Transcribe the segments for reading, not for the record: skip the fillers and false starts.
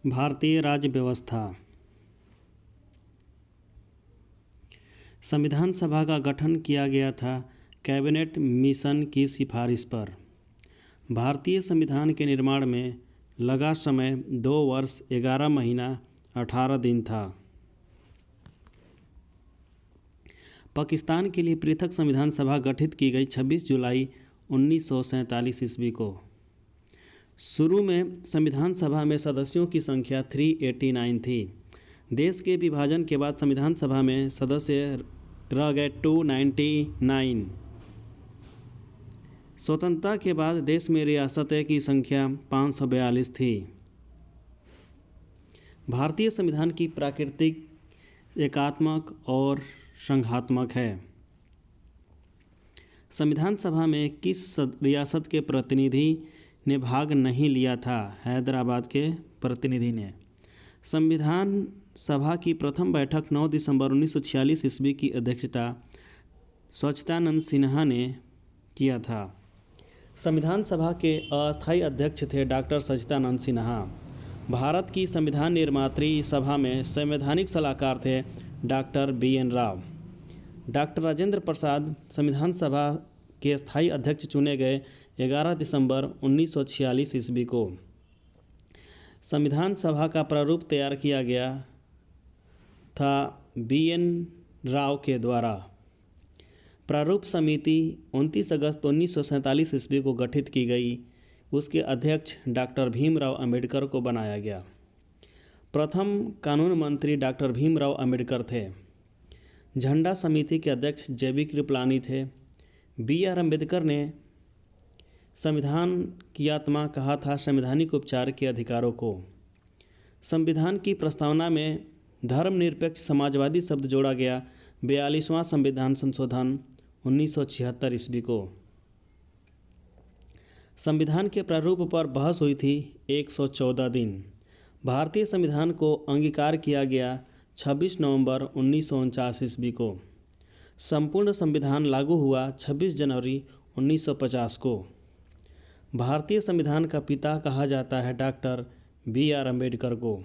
भारतीय राज्य व्यवस्था। संविधान सभा का गठन किया गया था कैबिनेट मिशन की सिफारिश पर। भारतीय संविधान के निर्माण में लगा समय 2 वर्ष 11 महीना 18 दिन था। पाकिस्तान के लिए पृथक संविधान सभा गठित की गई 26 जुलाई 1947 ईस्वी को। शुरू में संविधान सभा में सदस्यों की संख्या 389 थी। देश के विभाजन के बाद संविधान सभा में सदस्य रह गए 299। स्वतंत्रता के बाद देश में रियासतें की संख्या 542 थी। भारतीय संविधान की प्राकृतिक एकात्मक और संघात्मक है। संविधान सभा में किस रियासत के प्रतिनिधि ने भाग नहीं लिया था? हैदराबाद के प्रतिनिधि ने। संविधान सभा की प्रथम बैठक 9 दिसंबर 1946 ईस्वी की अध्यक्षता सच्चिदानंद सिन्हा ने किया था। संविधान सभा के अस्थायी अध्यक्ष थे डॉक्टर सच्चिदानंद सिन्हा। भारत की संविधान निर्मात्री सभा में संवैधानिक सलाहकार थे doctor BN Rao. Doctor Rajendra Prasad संविधान सभा के स्थायी अध्यक्ष चुने गए 11 दिसंबर 1946 ईस्वी को। संविधान सभा का प्रारूप तैयार किया गया था BN राव के द्वारा। प्रारूप समिति 29 अगस्त 1947 ईस्वी को गठित की गई। उसके अध्यक्ष डॉक्टर भीमराव अंबेडकर को बनाया गया। प्रथम कानून मंत्री डॉक्टर भीमराव अंबेडकर थे। झंडा समिति के अध्यक्ष JB कृपलानी थे। BR अम्बेडकर ने संविधान की आत्मा कहा था संवैधानिक उपचार के अधिकारों को। संविधान की प्रस्तावना में धर्मनिरपेक्ष समाजवादी शब्द जोड़ा गया। 42वां संविधान संशोधन 1976 ईस्वी को। संविधान के प्रारूप पर बहस हुई थी 114 दिन। भारतीय संविधान को अंगीकार किया गया 26 नवंबर 1949 ईस्वी को। संपूर्ण संविधान लागू हुआ 26 जनवरी 1950 को। भारतीय संविधान का पिता कहा जाता है डॉक्टर BR अम्बेडकर को।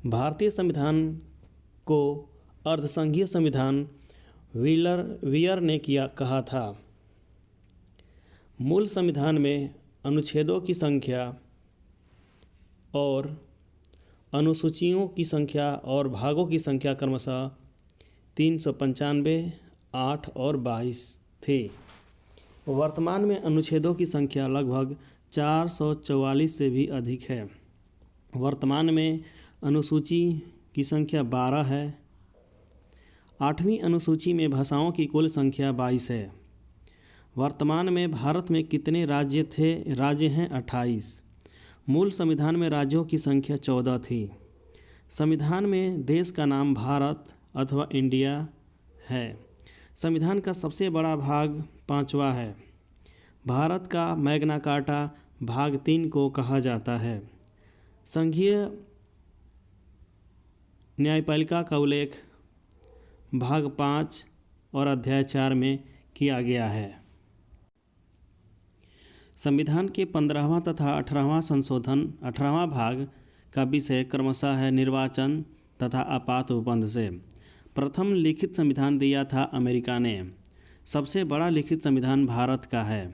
भारतीय संविधान को अर्धसंघीय संविधान वियर ने कहा था। मूल संविधान में अनुच्छेदों की संख्या और अनुसूचियों की संख्या और भागों की संख्या क्रमशः 395, 8 और 22 थे। वर्तमान में अनुच्छेदों की संख्या लगभग 444 से भी अधिक है। वर्तमान में अनुसूची की संख्या 12 है। 8वीं अनुसूची में भाषाओं की कुल संख्या 22 है। वर्तमान में भारत में कितने राज्य थे? राज्य हैं 28। मूल संविधान में राज्यों की संख्या 14 थी। संविधान में देश का नाम भारत अथवा इंडिया है। संविधान का सबसे बड़ा भाग 5वां है। भारत का मैग्ना कार्टा भाग 3 को कहा जाता है। संघीय न्यायपालिका का उल्लेख भाग 5 और अध्याय 4 में किया गया है। संविधान के 15वां तथा 18वां संशोधन 18वां भाग का विषय क्रमशः है निर्वाचन तथा आपात उपबंध से। प्रथम लिखित संविधान दिया था अमेरिका ने। सबसे बड़ा लिखित संविधान भारत का है।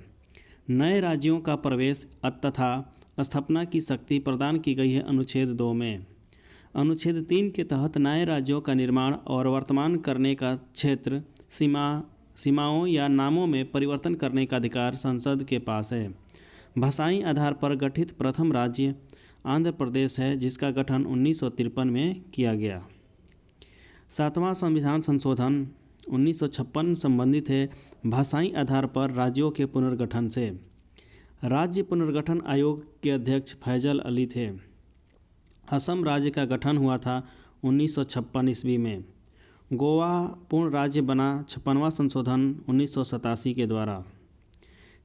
नए राज्यों का प्रवेश तथा स्थापना की शक्ति प्रदान की गई है अनुच्छेद 2 में। अनुच्छेद 3 के तहत नए राज्यों का निर्माण और वर्तमान करने का क्षेत्र सीमाओं या नामों में परिवर्तन करने का अधिकार संसद के पास है। भाषाई आधार पर गठित प्रथम राज्य आंध्र प्रदेश है, जिसका गठन 1953 में किया गया। 7वां संविधान संशोधन 1956 संबंधित है भाषाई आधार पर राज्यों के पुनर्गठन से। राज्य पुनर्गठन आयोग के अध्यक्ष फैजल अली थे। असम राज्य का गठन हुआ था 1956 ईस्वी में। गोवा पूर्ण राज्य बना 56वां संशोधन 1987 के द्वारा।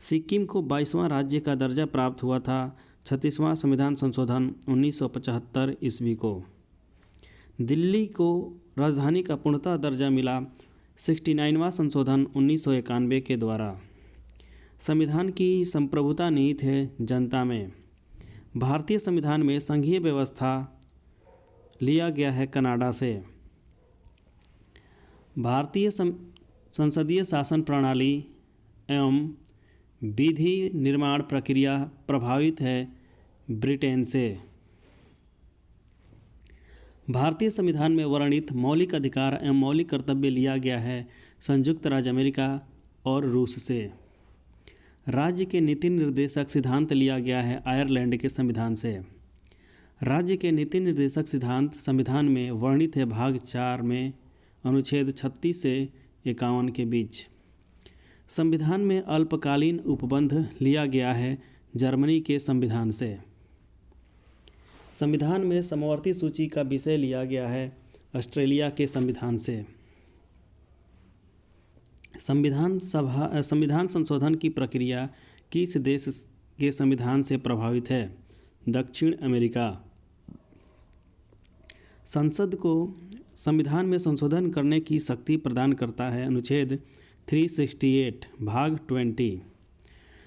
सिक्किम को 22वां राज्य का दर्जा प्राप्त हुआ था 36वां संविधान संशोधन 1975 ईस्वी को। दिल्ली को राजधानी का पूर्णतः दर्जा मिला 69वां संशोधन 1991 के द्वारा। संविधान की संप्रभुता निहित है जनता में। भारतीय संविधान में संघीय व्यवस्था लिया गया है कनाडा से। भारतीय संसदीय शासन प्रणाली एवं विधि निर्माण प्रक्रिया प्रभावित है ब्रिटेन से। भारतीय संविधान में वर्णित मौलिक अधिकार एवं मौलिक कर्तव्य लिया गया है संयुक्त राज्य अमेरिका और रूस से। राज्य के नीति निर्देशक सिद्धांत लिया गया है आयरलैंड के संविधान से। राज्य के नीति निर्देशक सिद्धांत संविधान में वर्णित है भाग 4 में अनुच्छेद 36 से 51 के बीच। संविधान में अल्पकालीन उपबंध लिया गया है जर्मनी के संविधान से। संविधान में समवर्ती सूची का विषय लिया गया है ऑस्ट्रेलिया के संविधान से। संविधान संशोधन की प्रक्रिया किस देश के संविधान से प्रभावित है? दक्षिण अमेरिका। संसद को संविधान में संशोधन करने की शक्ति प्रदान करता है अनुच्छेद 368 भाग 20।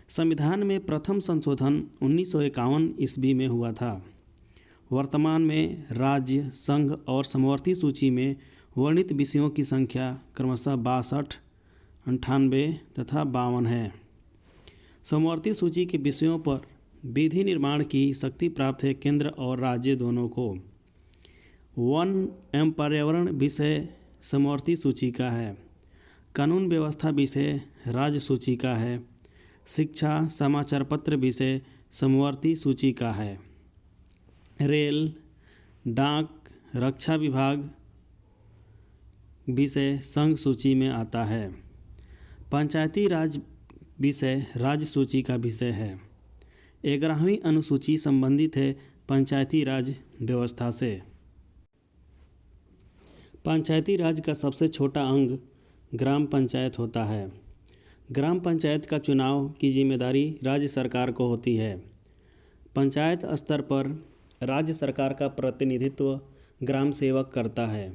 संविधान में प्रथम संशोधन 1951 ईस्वी में हुआ था। वर्तमान में राज्य, संघ और समवर्ती सूची में वर्णित विषयों की संख्या क्रमशः 62, 98 तथा 52 है। समवर्ती सूची के विषयों पर विधि निर्माण की शक्ति प्राप्त है केंद्र और राज्य दोनों को। वन एवं पर्यावरण विषय समवर्ती सूची का है। कानून व्यवस्था विषय राज्य सूची का है। शिक्षा समाचार पत्र विषय समवर्ती सूची का है। रेल, डाक, रक्षा विभाग विषय संघ सूची में आता है। पंचायती राज विषय राज्य सूची का विषय है। 11वीं अनुसूची संबंधित है पंचायती राज व्यवस्था से। पंचायती राज का सबसे छोटा अंग ग्राम पंचायत होता है। ग्राम पंचायत का चुनाव की जिम्मेदारी राज्य सरकार को होती है। पंचायत स्तर पर राज्य सरकार का प्रतिनिधित्व ग्राम सेवक करता है।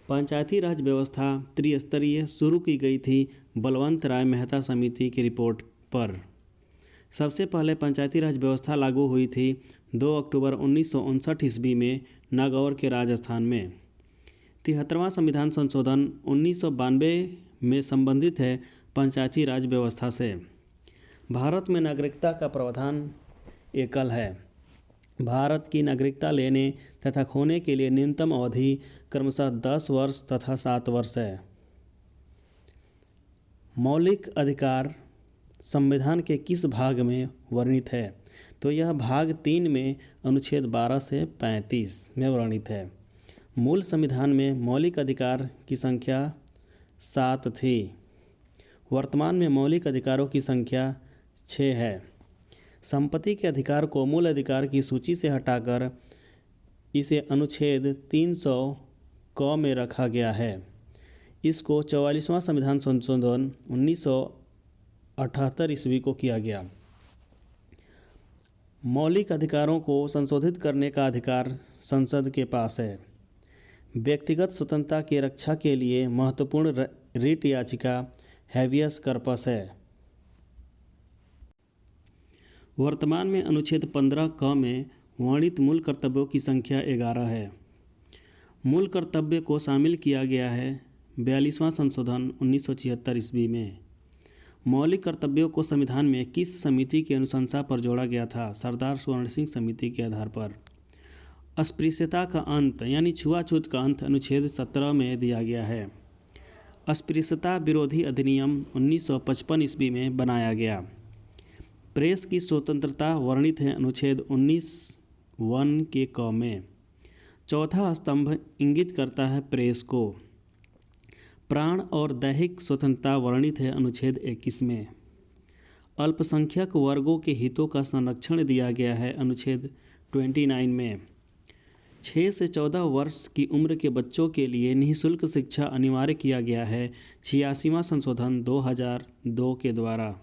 पंचायती राज व्यवस्था त्रिस्तरीय शुरू की गई थी बलवंत राय मेहता समिति की रिपोर्ट पर। सबसे पहले पंचायती राज व्यवस्था लागू हुई थी 2 अक्टूबर 1959 ईस्वी में नागौर के राजस्थान में। 73वां संविधान संशोधन 1992 में संबंधित है पंचायती राज व्यवस्था से। भारत में नागरिकता का प्रावधान एकल है। भारत की नागरिकता लेने तथा खोने के लिए न्यूनतम अवधि क्रमशः 10 वर्ष तथा 7 वर्ष है। मौलिक अधिकार संविधान के किस भाग में वर्णित है? तो यह भाग 3 में अनुच्छेद 12 से 35 में वर्णित है। मूल संविधान में मौलिक अधिकार की संख्या 7 थी। वर्तमान में मौलिक अधिकारों की संख्या 6 है। संपत्ति के अधिकार को मूल अधिकार की सूची से हटाकर इसे अनुच्छेद 300 क में रखा गया है। इसको 44वां संविधान संशोधन 1978 ईस्वी को किया गया। मौलिक अधिकारों को संशोधित करने का अधिकार संसद के पास है। व्यक्तिगत स्वतंत्रता की रक्षा के लिए महत्वपूर्ण रिट याचिका हैवियस कॉर्पस है। वर्तमान में अनुच्छेद 15 क में वर्णित मूल कर्तव्यों की संख्या 11 है। मूल कर्तव्य को शामिल किया गया है 42वां संशोधन 1976 ईस्वी में। मौलिक कर्तव्यों को संविधान में किस समिति की अनुशंसा पर जोड़ा गया था? सरदार स्वर्ण सिंह समिति के आधार पर। अस्पृश्यता का अंत यानी छुआछूत का अंत अनुच्छेद 17 में दिया गया है। अस्पृश्यता विरोधी अधिनियम 1955 ईस्वी में बनाया गया। प्रेस की स्वतंत्रता वर्णित है अनुच्छेद 19(1) के क में। चौथा स्तंभ इंगित करता है प्रेस को। प्राण और दैहिक स्वतंत्रता वर्णित है अनुच्छेद 21 में। अल्पसंख्यक वर्गों के हितों का संरक्षण दिया गया है अनुच्छेद 29 में। 6 से 14 वर्ष की उम्र के बच्चों के लिए निःशुल्क शिक्षा अनिवार्य किया गया है 86वां संशोधन 2002 के द्वारा।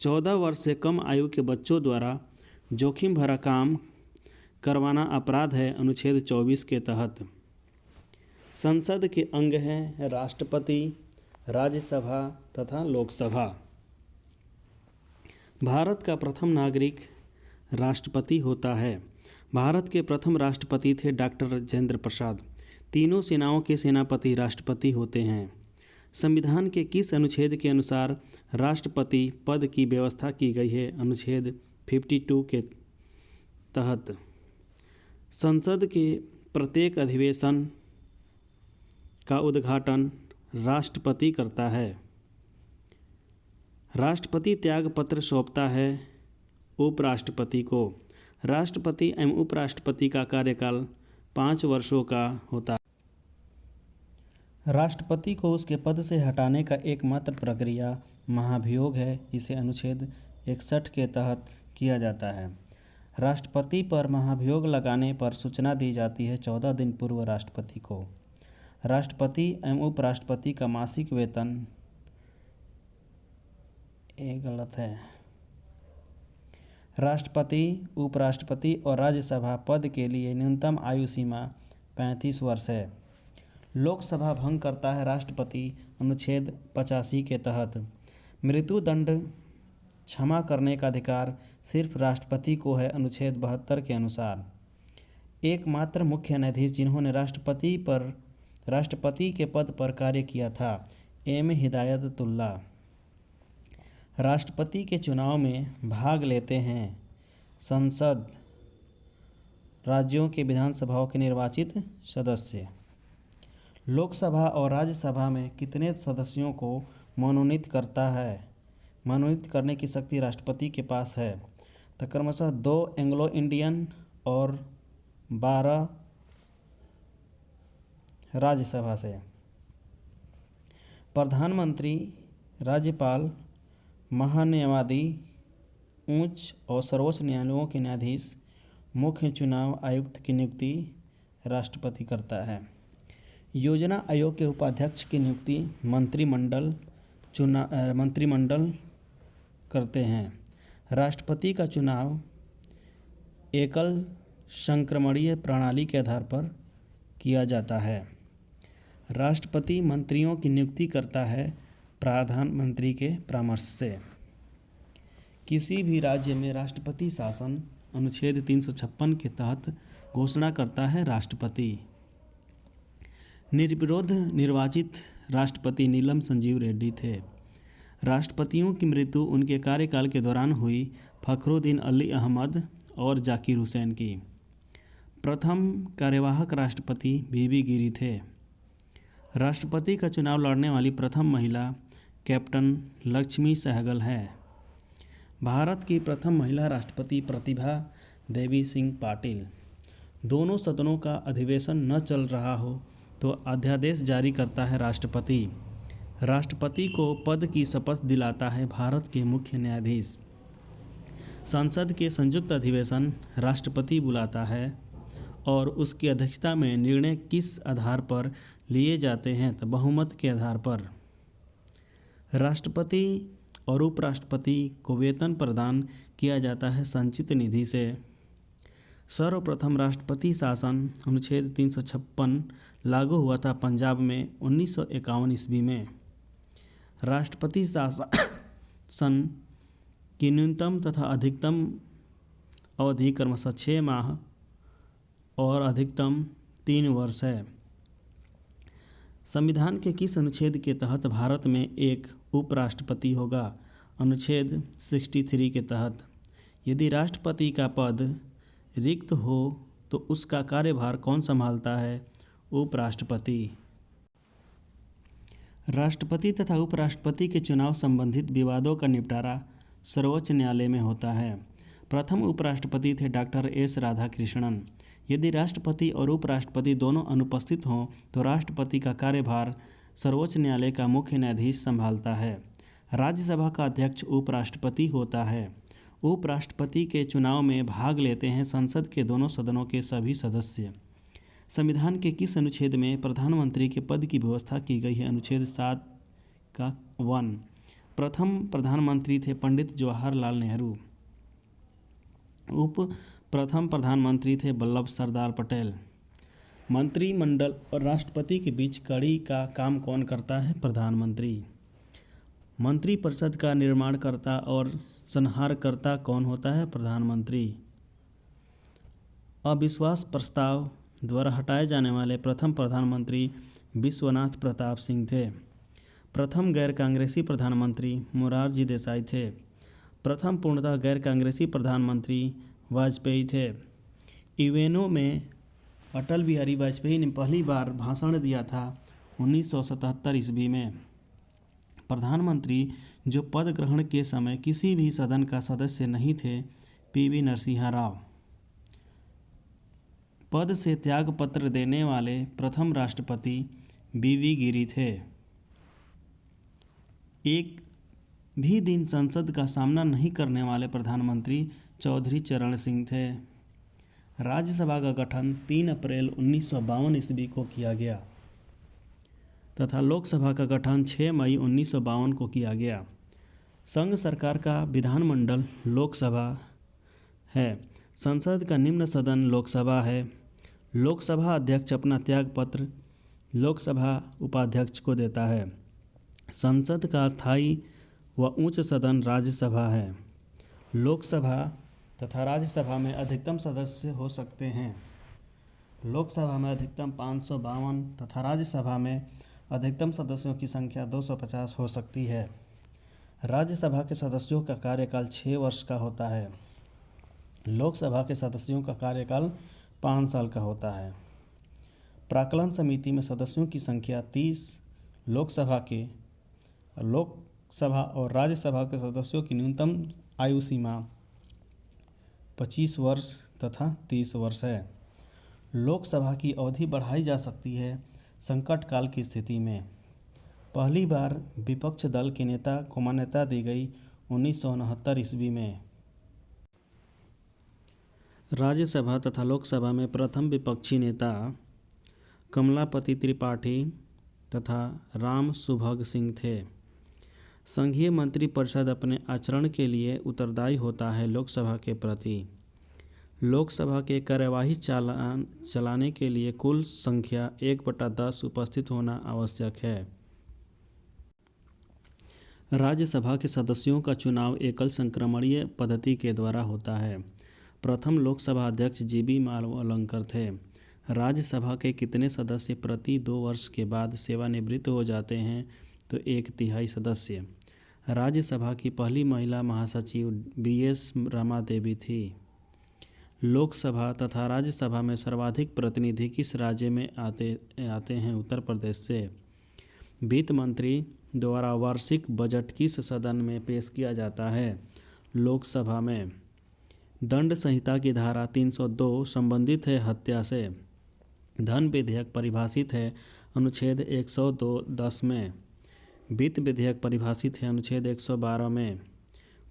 14 वर्ष से कम आयु के बच्चों द्वारा जोखिम भरा काम करवाना अपराध है अनुच्छेद 24 के तहत। संसद के अंग हैं राष्ट्रपति, राज्यसभा तथा लोकसभा। भारत का प्रथम नागरिक राष्ट्रपति होता है। भारत के प्रथम राष्ट्रपति थे डॉक्टर राजेंद्र प्रसाद। तीनों सेनाओं के सेनापति राष्ट्रपति होते हैं। संविधान के किस अनुच्छेद के अनुसार राष्ट्रपति पद की व्यवस्था की गई है? अनुच्छेद 52 के तहत। संसद के प्रत्येक अधिवेशन का उद्घाटन राष्ट्रपति करता है। राष्ट्रपति त्याग पत्र सौंपता है उपराष्ट्रपति को। राष्ट्रपति एवं उपराष्ट्रपति का कार्यकाल 5 वर्षों का होता है। राष्ट्रपति को उसके पद से हटाने का एकमात्र प्रक्रिया महाभियोग है। इसे अनुच्छेद 61 के तहत किया जाता है। राष्ट्रपति पर महाभियोग लगाने पर सूचना दी जाती है 14 दिन पूर्व राष्ट्रपति को। राष्ट्रपति एवं उपराष्ट्रपति का मासिक वेतन गलत है। राष्ट्रपति, उपराष्ट्रपति और राज्यसभा पद के लिए न्यूनतम आयु सीमा 35 वर्ष है। लोकसभा भंग करता है राष्ट्रपति अनुच्छेद 85 के तहत। मृत्युदंड क्षमा करने का अधिकार सिर्फ राष्ट्रपति को है अनुच्छेद 72 के अनुसार। एकमात्र मुख्य न्यायाधीश जिन्होंने राष्ट्रपति के पद पर कार्य किया था एम हिदायतुल्ला। राष्ट्रपति के चुनाव में भाग लेते हैं संसद, राज्यों के विधानसभाओं के निर्वाचित सदस्य। लोकसभा और राज्यसभा में कितने सदस्यों को मनोनीत करता है? मनोनीत करने की शक्ति राष्ट्रपति के पास है। तो क्रमशः 2 एंग्लो इंडियन और 12 राज्यसभा से। प्रधानमंत्री, राज्यपाल, महान्यायवादी, उच्च और सर्वोच्च न्यायालयों के न्यायाधीश, मुख्य चुनाव आयुक्त की नियुक्ति राष्ट्रपति करता है। योजना आयोग के उपाध्यक्ष की नियुक्ति मंत्रिमंडल करते हैं। राष्ट्रपति का चुनाव एकल संक्रमणीय प्रणाली के आधार पर किया जाता है। राष्ट्रपति मंत्रियों की नियुक्ति करता है प्रधानमंत्री के परामर्श से। किसी भी राज्य में राष्ट्रपति शासन अनुच्छेद 356 के तहत घोषणा करता है राष्ट्रपति। निर्विरोध निर्वाचित राष्ट्रपति नीलम संजीव रेड्डी थे। राष्ट्रपतियों की मृत्यु उनके कार्यकाल के दौरान हुई फखरुद्दीन अली अहमद और जाकिर हुसैन की। प्रथम कार्यवाहक राष्ट्रपति बीबी गिरी थे। राष्ट्रपति का चुनाव लड़ने वाली प्रथम महिला कैप्टन लक्ष्मी सहगल है। भारत की प्रथम महिला राष्ट्रपति प्रतिभा देवी सिंह पाटिल। दोनों सदनों का अधिवेशन न चल रहा हो तो अध्यादेश जारी करता है राष्ट्रपति। राष्ट्रपति को पद की शपथ दिलाता है भारत के मुख्य न्यायाधीश। संसद के संयुक्त अधिवेशन राष्ट्रपति बुलाता है और उसकी अध्यक्षता में निर्णय किस आधार पर लिए जाते हैं? तो बहुमत के आधार पर। राष्ट्रपति और उपराष्ट्रपति को वेतन प्रदान किया जाता है संचित निधि से। सर्वप्रथम राष्ट्रपति शासन अनुच्छेद 356 लागू हुआ था पंजाब में 1951 ईस्वी में। राष्ट्रपति शासन की न्यूनतम तथा अधिकतम अवधि क्रमशः 6 माह और अधिकतम 3 वर्ष है। संविधान के किस अनुच्छेद के तहत भारत में एक उपराष्ट्रपति होगा? अनुच्छेद 63 के तहत। यदि राष्ट्रपति का पद रिक्त हो तो उसका कार्यभार कौन संभालता है? उपराष्ट्रपति। राष्ट्रपति तथा उपराष्ट्रपति के चुनाव संबंधित विवादों का निपटारा सर्वोच्च न्यायालय में होता है। प्रथम उपराष्ट्रपति थे डॉक्टर एस राधाकृष्णन। यदि राष्ट्रपति और उपराष्ट्रपति दोनों अनुपस्थित हों तो राष्ट्रपति का कार्यभार सर्वोच्च न्यायालय का मुख्य न्यायाधीश संभालता है। राज्यसभा का अध्यक्ष उपराष्ट्रपति होता है। उपराष्ट्रपति के चुनाव में भाग लेते हैं संसद के दोनों सदनों के सभी सदस्य। संविधान के किस अनुच्छेद में प्रधानमंत्री के पद की व्यवस्था की गई है? अनुच्छेद 7 का 1। प्रथम प्रधानमंत्री थे पंडित जवाहरलाल नेहरू। प्रथम प्रधानमंत्री थे वल्लभ सरदार पटेल। मंत्रिमंडल और राष्ट्रपति के बीच कड़ी का काम कौन करता है? प्रधानमंत्री। मंत्रिपरिषद का निर्माणकर्ता और संहारकर्ता कौन होता है? प्रधानमंत्री। अविश्वास प्रस्ताव द्वारा हटाए जाने वाले प्रथम प्रधानमंत्री विश्वनाथ प्रताप सिंह थे। प्रथम गैर कांग्रेसी प्रधानमंत्री मोरारजी देसाई थे। प्रथम पूर्णतः गैर कांग्रेसी प्रधानमंत्री वाजपेयी थे। इवेनो में अटल बिहारी वाजपेयी ने पहली बार भाषण दिया था 1977 ईस्वी में। प्रधानमंत्री जो पद ग्रहण के समय किसी भी सदन का सदस्य नहीं थे, पीवी नरसिम्हा राव। पद से त्याग पत्र देने वाले प्रथम राष्ट्रपति वीवी गिरी थे। एक भी दिन संसद का सामना नहीं करने वाले प्रधानमंत्री चौधरी चरण सिंह थे। राज्यसभा का गठन 3 अप्रैल 1952 ईस्वी को किया गया तथा लोकसभा का गठन 6 मई 1952 को किया गया। संघ सरकार का विधानमंडल लोकसभा है। संसद का निम्न सदन लोकसभा है। लोकसभा अध्यक्ष अपना त्यागपत्र लोकसभा उपाध्यक्ष को देता है। संसद का स्थायी व उच्च सदन राज्यसभा है। लोकसभा तथा राज्यसभा में अधिकतम सदस्य हो सकते हैं। लोकसभा में अधिकतम 552 तथा राज्यसभा में अधिकतम सदस्यों की संख्या 250 हो सकती है। राज्यसभा के सदस्यों का कार्यकाल 6 वर्ष का होता है। लोकसभा के सदस्यों का कार्यकाल 5 साल का होता है। प्राक्कलन समिति में सदस्यों की संख्या 30। लोकसभा और राज्यसभा के सदस्यों की न्यूनतम आयु सीमा 25 वर्ष तथा 30 वर्ष है। लोकसभा की अवधि बढ़ाई जा सकती है संकट काल की स्थिति में। पहली बार विपक्ष दल के नेता को मान्यता दी गई 1969 ईस्वी में। राज्यसभा तथा लोकसभा में प्रथम विपक्षी नेता कमलापति त्रिपाठी तथा राम सुभग सिंह थे। संघीय मंत्रिपरिषद अपने आचरण के लिए उत्तरदायी होता है लोकसभा के प्रति। लोकसभा के कार्यवाही चलाने के लिए कुल संख्या 1/10 उपस्थित होना आवश्यक है। राज्यसभा के सदस्यों का चुनाव एकल संक्रमणीय पद्धति के द्वारा होता है। प्रथम लोकसभा अध्यक्ष जीबी मालवलंकर थे। राज्यसभा के कितने सदस्य प्रति 2 वर्ष के बाद सेवानिवृत्त हो जाते हैं? तो 1/3 सदस्य। राज्यसभा की पहली महिला महासचिव बीएस रमादेवी थी। लोकसभा तथा राज्यसभा में सर्वाधिक प्रतिनिधि किस राज्य में आते हैं? उत्तर प्रदेश से। वित्त मंत्री द्वारा वार्षिक बजट किस सदन में पेश किया जाता है? लोकसभा में। दंड संहिता की धारा 302 संबंधित है हत्या से। धन विधेयक परिभाषित है अनुच्छेद 102(10) में। वित्त विधेयक परिभाषित है अनुच्छेद 112 में।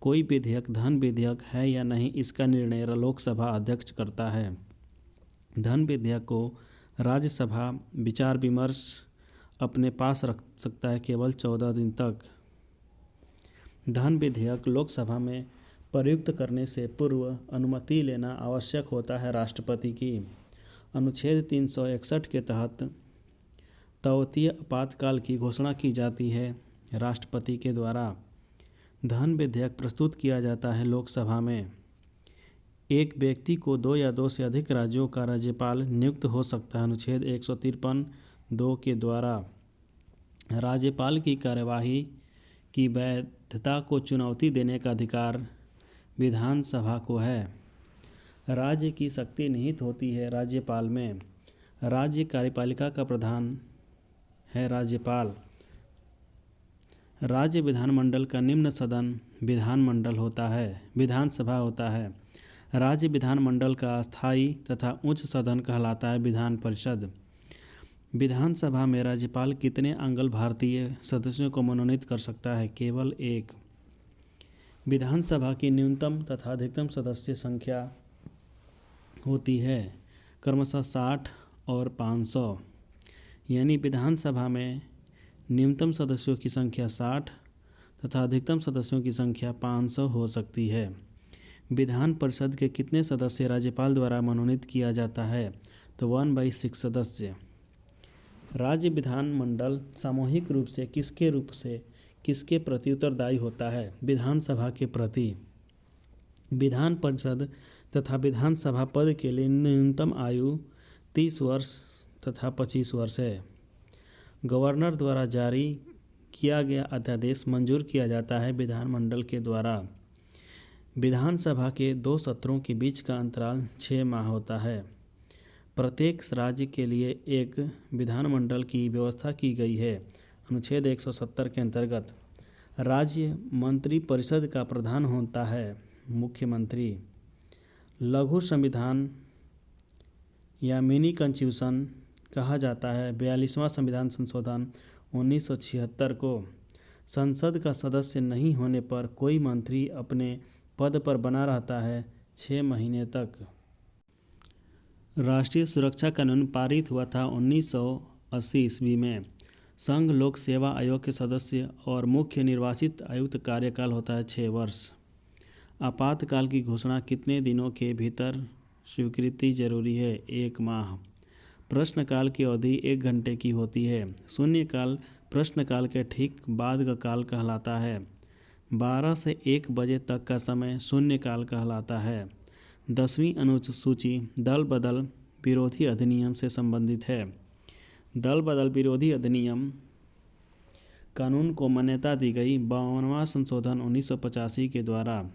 कोई विधेयक धन विधेयक है या नहीं, इसका निर्णय लोकसभा अध्यक्ष करता है। धन विधेयक को राज्यसभा विचार विमर्श अपने पास रख सकता है केवल 14 दिन तक। धन विधेयक लोकसभा में प्रयुक्त करने से पूर्व अनुमति लेना आवश्यक होता है राष्ट्रपति की। अनुच्छेद 361 के तहत तौतीय आपातकाल की घोषणा की जाती है राष्ट्रपति के द्वारा। धन विधेयक प्रस्तुत किया जाता है लोकसभा में। एक व्यक्ति को 2 या 2 से अधिक राज्यों का राज्यपाल नियुक्त हो सकता है अनुच्छेद 153(2) के द्वारा। राज्यपाल की कार्यवाही की वैधता को चुनौती देने का अधिकार विधानसभा को है। राज्य की शक्ति निहित होती है राज्यपाल में। राज्य कार्यपालिका का प्रधान है राज्यपाल। राज्य विधानमंडल का निम्न सदन विधानसभा होता है। राज्य विधानमंडल का स्थायी तथा उच्च सदन कहलाता है विधान परिषद। विधानसभा में राज्यपाल कितने आंग्ल भारतीय सदस्यों को मनोनीत कर सकता है? केवल 1। विधानसभा की न्यूनतम तथा अधिकतम सदस्य संख्या होती है क्रमशः 60 और 500। यानी विधानसभा में न्यूनतम सदस्यों की संख्या 60 तथा अधिकतम सदस्यों की संख्या 500 हो सकती है। विधान परिषद के कितने सदस्य राज्यपाल द्वारा मनोनीत किया जाता है? तो 1/6 सदस्य। राज्य विधानमंडल सामूहिक रूप से किसके रूप से किसके प्रति उत्तरदायी होता है? विधानसभा के प्रति। विधान परिषद तथा विधानसभा पद के लिए न्यूनतम आयु 30 वर्ष तथा 25 वर्ष है। गवर्नर द्वारा जारी किया गया अध्यादेश मंजूर किया जाता है विधानमंडल के द्वारा। विधानसभा के 2 सत्रों के बीच का अंतराल 6 माह होता है। प्रत्येक राज्य के लिए एक विधानमंडल की व्यवस्था की गई है। अनुच्छेद 170 के अंतर्गत राज्य मंत्रिपरिषद का प्रधान होता है मुख्यमंत्री। लघु संविधान या मिनी कॉन्स्टिट्यूशन कहा जाता है 42वां संविधान संशोधन 1976 को। संसद का सदस्य नहीं होने पर कोई मंत्री अपने पद पर बना रहता है 6 महीने तक। राष्ट्रीय सुरक्षा कानून पारित हुआ था 1980 ईस्वी में। संघ लोक सेवा आयोग के सदस्य और मुख्य निर्वाचित आयुक्त कार्यकाल होता है 6 वर्ष। आपातकाल की घोषणा कितने दिनों के भीतर स्वीकृति जरूरी है? 1 माह। प्रश्नकाल की अवधि 1 घंटे की होती है। शून्यकाल प्रश्नकाल के ठीक बाद का काल कहलाता है। 12 से 1 बजे तक का समय शून्यकाल कहलाता है। 10वीं अनुसूची दल बदल विरोधी अधिनियम से संबंधित है। दल बदल विरोधी अधिनियम कानून को मान्यता दी गई 52वां संशोधन 1985 के द्वारा।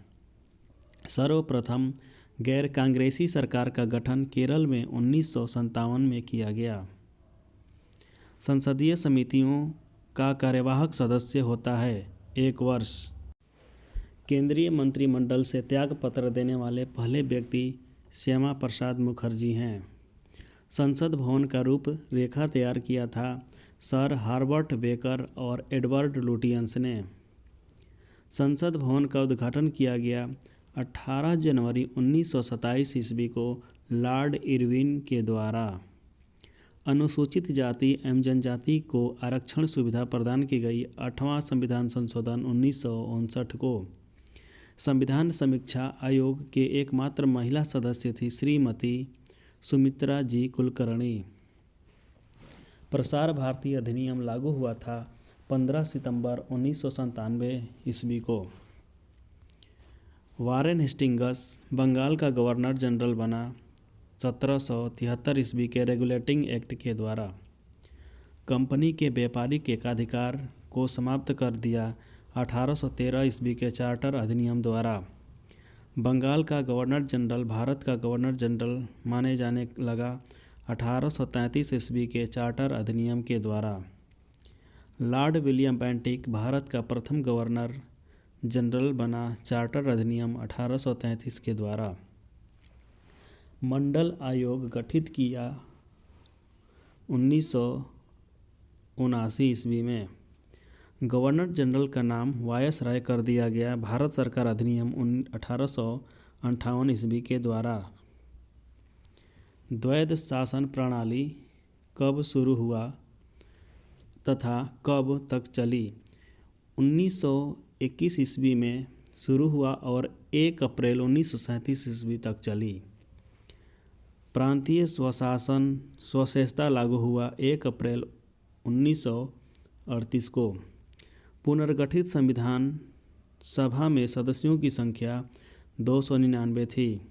सर्वप्रथम गैर कांग्रेसी सरकार का गठन केरल में 1957 में किया गया। संसदीय समितियों का कार्यवाहक सदस्य होता है 1 वर्ष। केंद्रीय मंत्रिमंडल से त्यागपत्र देने वाले पहले व्यक्ति श्यामा प्रसाद मुखर्जी हैं। संसद भवन का रूप रेखा तैयार किया था सर हार्बर्ट बेकर और एडवर्ड लुटियंस ने। संसद भवन का उद्घाटन किया गया 18 जनवरी 1927 ईस्वी को लॉर्ड इरविन के द्वारा। अनुसूचित जाति एवं जनजाति को आरक्षण सुविधा प्रदान की गई 8वां संविधान संशोधन 1959 को। संविधान समीक्षा आयोग के एकमात्र महिला सदस्य थी श्रीमती सुमित्रा जी कुलकर्णी। प्रसार भारती अधिनियम लागू हुआ था 15 सितंबर 1997 ईस्वी को। वारेन हेस्टिंग्स बंगाल का गवर्नर जनरल बना 1773 ईस्वी के रेगुलेटिंग एक्ट के द्वारा। कंपनी के व्यापारिक एकाधिकार को समाप्त कर दिया 1813 ईस्वी के चार्टर अधिनियम द्वारा। बंगाल का गवर्नर जनरल भारत का गवर्नर जनरल माने जाने लगा 1833 ईस्वी के चार्टर अधिनियम के द्वारा। लॉर्ड विलियम बेंटिक भारत का प्रथम गवर्नर जनरल बना चार्टर अधिनियम 1833 के द्वारा। मंडल आयोग गठित किया 1979 ईस्वी में। गवर्नर जनरल का नाम वायसराय कर दिया गया भारत सरकार अधिनियम 1858 ईस्वी के द्वारा। द्वैध शासन प्रणाली कब शुरू हुआ तथा कब तक चली? 1921 ईस्वी में शुरू हुआ और 1 अप्रैल 1937 ईस्वी तक चली। प्रांतीय स्वशासन स्वशेषता लागू हुआ 1 अप्रैल 1938 को। पुनर्गठित संविधान सभा में सदस्यों की संख्या 299 थी।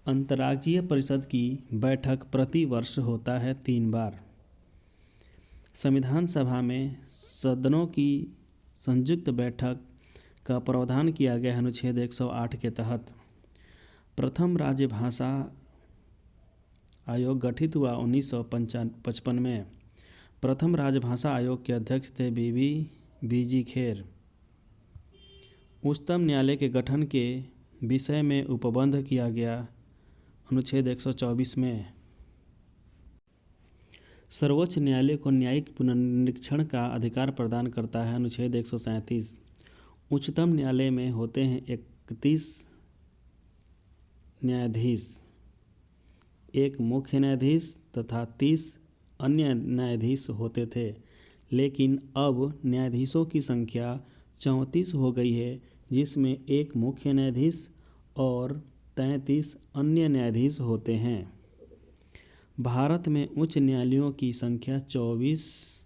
अंतर्राज्यीय परिषद की बैठक प्रति वर्ष होता है 3 बार। संविधान सभा में सदनों की संयुक्त बैठक का प्रावधान किया गया है अनुच्छेद 108 के तहत। प्रथम राज्य भाषा आयोग गठित हुआ 1955 में। प्रथम राजभाषा आयोग के अध्यक्ष थे बीजी खेर। उच्चतम न्यायालय के गठन के विषय में उपबंध किया गया अनुच्छेद 124 में। सर्वोच्च न्यायालय को न्यायिक पुनर्निरीक्षण का अधिकार प्रदान करता है अनुच्छेद 137। उच्चतम न्यायालय में होते हैं 31 न्यायाधीश, 1 मुख्य न्यायाधीश तथा 30 अन्य न्यायाधीश होते थे, लेकिन अब न्यायाधीशों की संख्या 34 हो गई है, जिसमें 1 मुख्य न्यायाधीश और 33 अन्य न्यायाधीश होते हैं। भारत में उच्च न्यायालयों की संख्या 24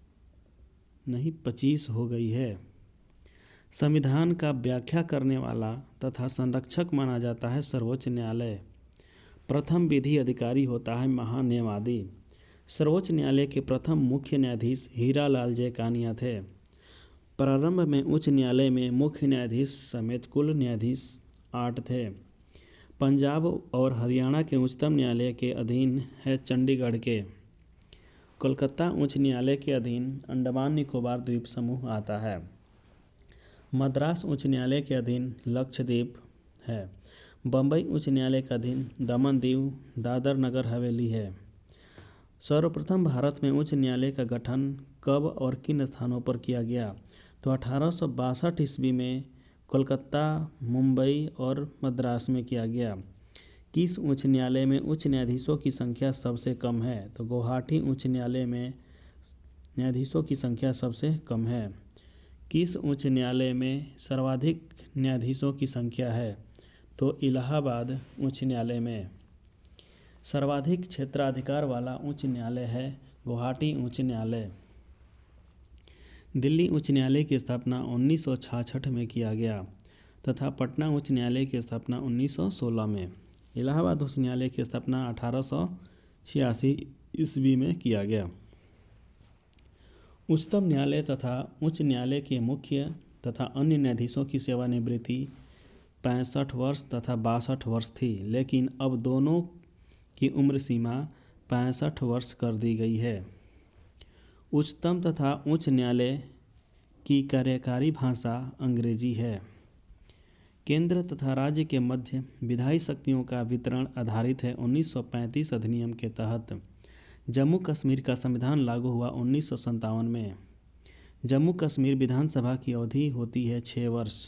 नहीं 25 हो गई है। संविधान का व्याख्या करने वाला तथा संरक्षक माना जाता है सर्वोच्च न्यायालय। प्रथम विधि अधिकारी होता है महान्यायवादी। सर्वोच्च न्यायालय के प्रथम मुख्य न्यायाधीश हीरालाल जयकानिया थे। प्रारंभ में उच्च न्यायालय में मुख्य न्यायाधीश समेत कुल न्यायाधीश 8 थे। पंजाब और हरियाणा के उच्चतम न्यायालय के अधीन है चंडीगढ़ के। कोलकाता उच्च न्यायालय के अधीन अंडमान निकोबार द्वीप समूह आता है। मद्रास उच्च न्यायालय के अधीन लक्षद्वीप है। बम्बई उच्च न्यायालय के अधीन दमन दीव दादर नगर हवेली है। सर्वप्रथम भारत में उच्च न्यायालय का गठन कब और किन स्थानों पर किया गया? तो 1862 ईस्वी में कोलकाता, मुंबई और मद्रास में किया गया। किस उच्च न्यायालय में उच्च न्यायाधीशों की संख्या सबसे कम है? तो गुवाहाटी उच्च न्यायालय में न्यायाधीशों की संख्या सबसे कम है। किस उच्च न्यायालय में सर्वाधिक न्यायाधीशों की संख्या है? तो इलाहाबाद उच्च न्यायालय में। सर्वाधिक क्षेत्राधिकार वाला उच्च न्यायालय है गुवाहाटी उच्च न्यायालय। दिल्ली उच्च न्यायालय की स्थापना 1966 में किया गया तथा पटना उच्च न्यायालय की स्थापना 1916 में। इलाहाबाद उच्च न्यायालय की स्थापना 1886 ईस्वी में किया गया। उच्चतम न्यायालय तथा उच्च न्यायालय के मुख्य तथा अन्य न्यायाधीशों की सेवानिवृत्ति 65 वर्ष तथा 62 वर्ष थी, लेकिन अब दोनों की उम्र सीमा 65 वर्ष कर दी गई है। उच्चतम तथा उच्च न्यायालय की कार्यकारी भाषा अंग्रेजी है। केंद्र तथा राज्य के मध्य विधायी शक्तियों का वितरण आधारित है 1935 अधिनियम के तहत। जम्मू कश्मीर का संविधान लागू हुआ 1957 में। जम्मू कश्मीर विधानसभा की अवधि होती है 6 वर्ष।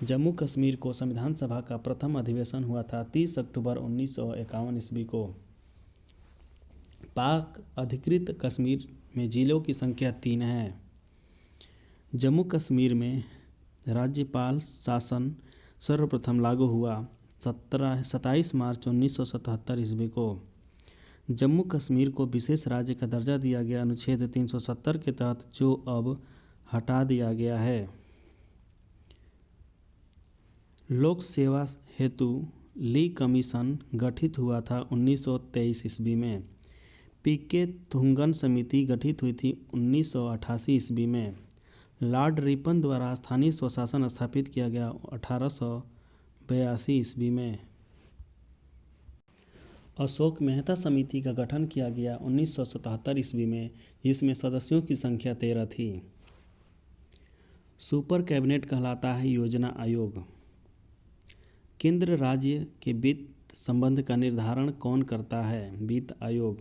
जम्मू कश्मीर को संविधान सभा का प्रथम अधिवेशन हुआ था 30 अक्टूबर 1951 ईस्वी को। पाक अधिकृत कश्मीर में जिलों की संख्या 3 है। जम्मू कश्मीर में राज्यपाल शासन सर्वप्रथम लागू हुआ 27 मार्च 1977 ईस्वी को। जम्मू कश्मीर को विशेष राज्य का दर्जा दिया गया अनुच्छेद 370 के तहत, जो अब हटा दिया गया है। लोक सेवा हेतु ली कमीशन गठित हुआ था 1923 ईस्वी में। पीके थुंगन समिति गठित हुई थी 1988 ईस्वी में। लॉर्ड रिपन द्वारा स्थानीय स्वशासन स्थापित किया गया 1882 ईस्वी में। अशोक मेहता समिति का गठन किया गया 1977 ईस्वी में, जिसमें सदस्यों की संख्या 13 थी। सुपर कैबिनेट कहलाता है योजना आयोग। केंद्र राज्य के वित्त संबंध का निर्धारण कौन करता है? वित्त आयोग।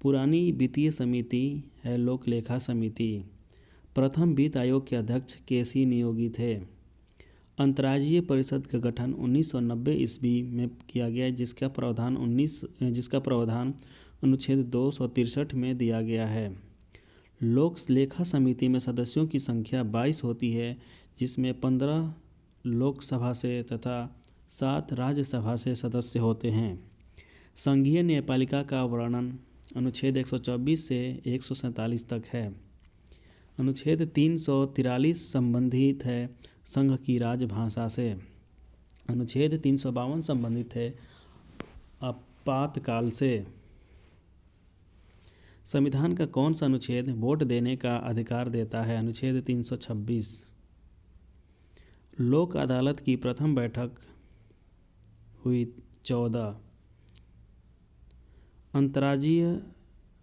पुरानी वित्तीय समिति है लोक लेखा समिति। प्रथम वित्त आयोग के अध्यक्ष केसी नियोगी थे। अंतर्राज्यीय परिषद का गठन 1990 ईस्वी में किया गया, जिसका प्रावधान अनुच्छेद 263 में दिया गया है। लोक लेखा समिति में सदस्यों की संख्या 22 होती है, जिसमें 15 लोकसभा से तथा 7 राज्यसभा से सदस्य होते हैं। संघीय न्यायपालिका का वर्णन अनुच्छेद 124 से 147 तक है। अनुच्छेद 343 संबंधित है संघ की राजभाषा से। अनुच्छेद 352 संबंधित है आपातकाल से। संविधान का कौन सा अनुच्छेद वोट देने का अधिकार देता है? अनुच्छेद 326। लोक अदालत की प्रथम बैठक हुई 14।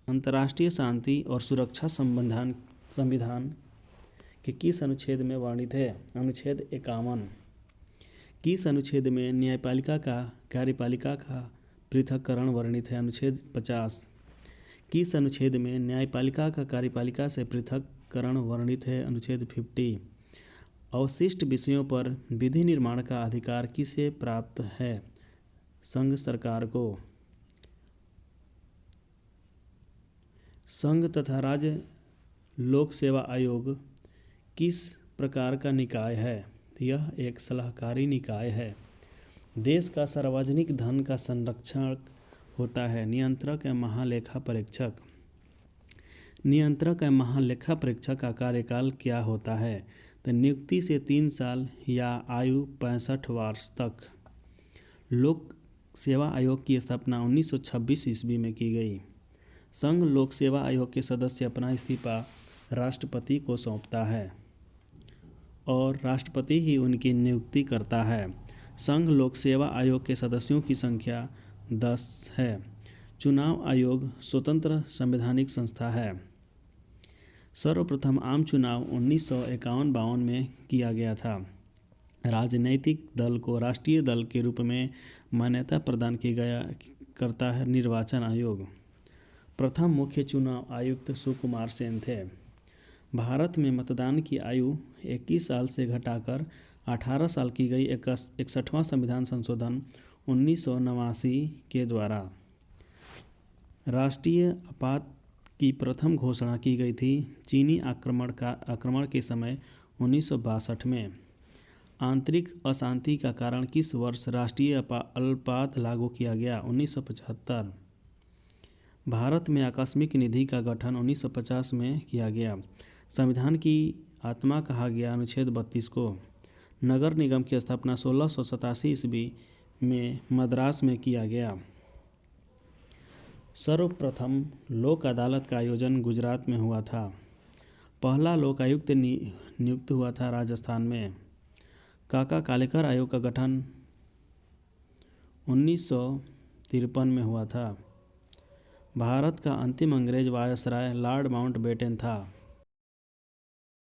अंतर्राष्ट्रीय शांति और सुरक्षा संविधान के किस अनुच्छेद में वर्णित है? अनुच्छेद 51। किस अनुच्छेद में न्यायपालिका का कार्यपालिका का पृथक्करण वर्णित है? अनुच्छेद 50। किस अनुच्छेद में न्यायपालिका का कार्यपालिका से पृथक्करण वर्णित है? अनुच्छेद 50। अवशिष्ट विषयों पर विधि निर्माण का अधिकार किसे प्राप्त है? संघ सरकार को। संघ तथा राज्य लोक सेवा आयोग किस प्रकार का निकाय है? यह एक सलाहकारी निकाय है। देश का सार्वजनिक धन का संरक्षक होता है नियंत्रक या महालेखा परीक्षक। नियंत्रक या महालेखा परीक्षक का कार्यकाल क्या होता है? तो नियुक्ति से 3 साल या आयु 65 वर्ष तक। लोक सेवा आयोग की स्थापना 1926 ईस्वी में की गई। संघ लोक सेवा आयोग के सदस्य अपना इस्तीफा राष्ट्रपति को सौंपता है और राष्ट्रपति ही उनकी नियुक्ति करता है। संघ लोक सेवा आयोग के सदस्यों की संख्या 10 है। चुनाव आयोग स्वतंत्र संवैधानिक संस्था है। सर्वप्रथम आम चुनाव 1951-52 में किया गया था। राजनैतिक दल को राष्ट्रीय दल के रूप में मान्यता प्रदान की गया करता है निर्वाचन आयोग। प्रथम मुख्य चुनाव आयुक्त सुकुमार सेन थे। भारत में मतदान की आयु 21 साल से घटाकर 18 साल की गई। 61वां संविधान संशोधन 1989 के द्वारा राष्ट्रीय आपात की प्रथम घोषणा की गई थी चीनी आक्रमण के समय 1962 में। आंतरिक अशांति का कारण किस वर्ष राष्ट्रीय अल्पात लागू किया गया? 1975। भारत में आकस्मिक निधि का गठन 1950 में किया गया। संविधान की आत्मा कहा गया अनुच्छेद 32 को। नगर निगम की स्थापना 1687 ईस्वी में मद्रास में किया गया। सर्वप्रथम लोक अदालत का आयोजन गुजरात में हुआ था। पहला लोकायुक्त नियुक्त हुआ था राजस्थान में। काका कालेकर आयोग का गठन 1953 में हुआ था। भारत का अंतिम अंग्रेज वायसराय लॉर्ड माउंटबेटन था।